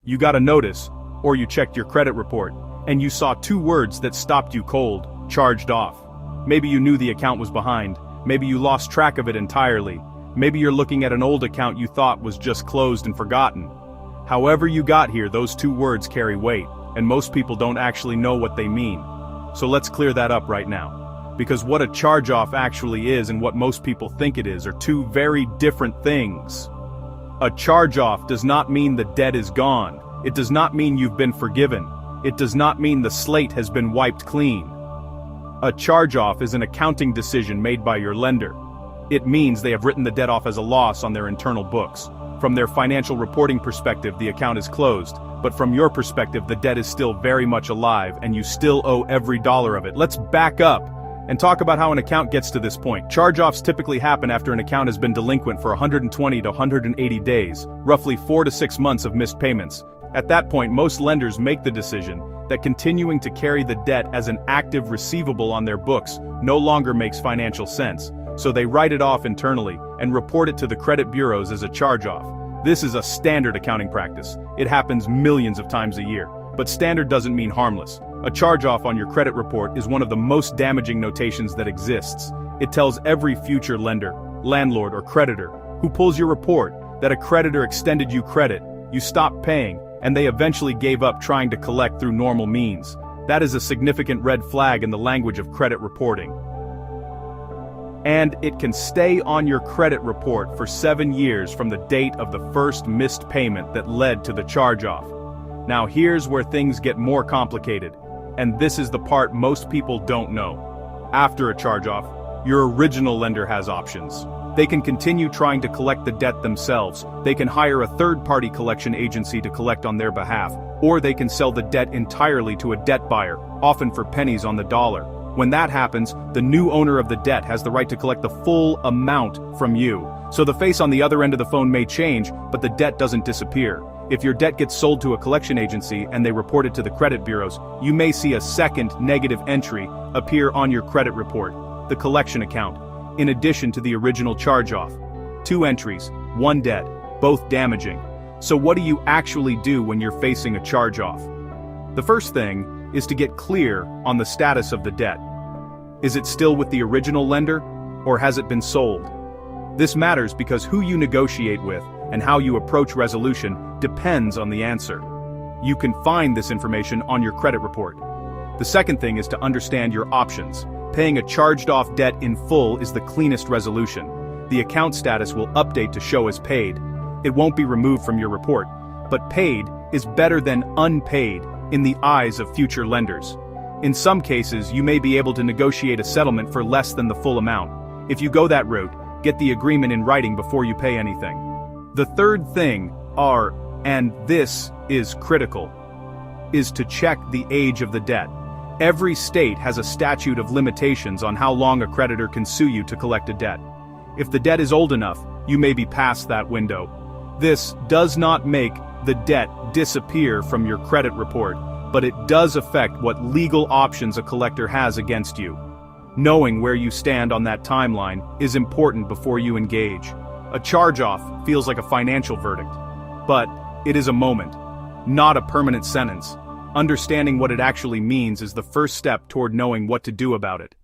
You got a notice, or you checked your credit report, and you saw two words that stopped you cold: charged off. Maybe you knew the account was behind, maybe you lost track of it entirely, maybe you're looking at an old account you thought was just closed and forgotten. However you got here, those two words carry weight, and most people don't actually know what they mean. So let's clear that up right now. Because what a charge-off actually is and what most people think it is are two very different things. A charge-off does not mean the debt is gone. It does not mean you've been forgiven. It does not mean the slate has been wiped clean. A charge-off is an accounting decision made by your lender. It means they have written the debt off as a loss on their internal books. From their financial reporting perspective, the account is closed, but from your perspective, the debt is still very much alive and you still owe every dollar of it. Let's back up and talk about how an account gets to this point. Charge-offs typically happen after an account has been delinquent for 120 to 180 days, roughly 4 to 6 months of missed payments. At that point, most lenders make the decision that continuing to carry the debt as an active receivable on their books no longer makes financial sense, so they write it off internally and report it to the credit bureaus as a charge-off. This is a standard accounting practice. It happens millions of times a year, but standard doesn't mean harmless. A charge-off on your credit report is one of the most damaging notations that exists. It tells every future lender, landlord, or creditor who pulls your report that a creditor extended you credit, you stopped paying, and they eventually gave up trying to collect through normal means. That is a significant red flag in the language of credit reporting. And it can stay on your credit report for 7 years from the date of the first missed payment that led to the charge-off. Now here's where things get more complicated, and this is the part most people don't know. After a charge-off, your original lender has options. They can continue trying to collect the debt themselves, they can hire a third-party collection agency to collect on their behalf, or they can sell the debt entirely to a debt buyer, often for pennies on the dollar. When that happens, the new owner of the debt has the right to collect the full amount from you. So the face on the other end of the phone may change, but the debt doesn't disappear. If your debt gets sold to a collection agency and they report it to the credit bureaus, you may see a second negative entry appear on your credit report, the collection account, in addition to the original charge-off. 2 entries, 1 debt, both damaging. So what do you actually do when you're facing a charge-off? The first thing is to get clear on the status of the debt. Is it still with the original lender, or has it been sold? This matters because who you negotiate with and how you approach resolution depends on the answer. You can find this information on your credit report. The second thing is to understand your options. Paying a charged-off debt in full is the cleanest resolution. The account status will update to show as paid. It won't be removed from your report, but paid is better than unpaid in the eyes of future lenders. In some cases, you may be able to negotiate a settlement for less than the full amount. If you go that route, get the agreement in writing before you pay anything. The third thing and this is critical, is to check the age of the debt. Every state has a statute of limitations on how long a creditor can sue you to collect a debt. If the debt is old enough, you may be past that window. This does not make the debt disappear from your credit report, but it does affect what legal options a collector has against you. Knowing where you stand on that timeline is important before you engage. A charge-off feels like a financial verdict, but it is a moment, not a permanent sentence. Understanding what it actually means is the first step toward knowing what to do about it.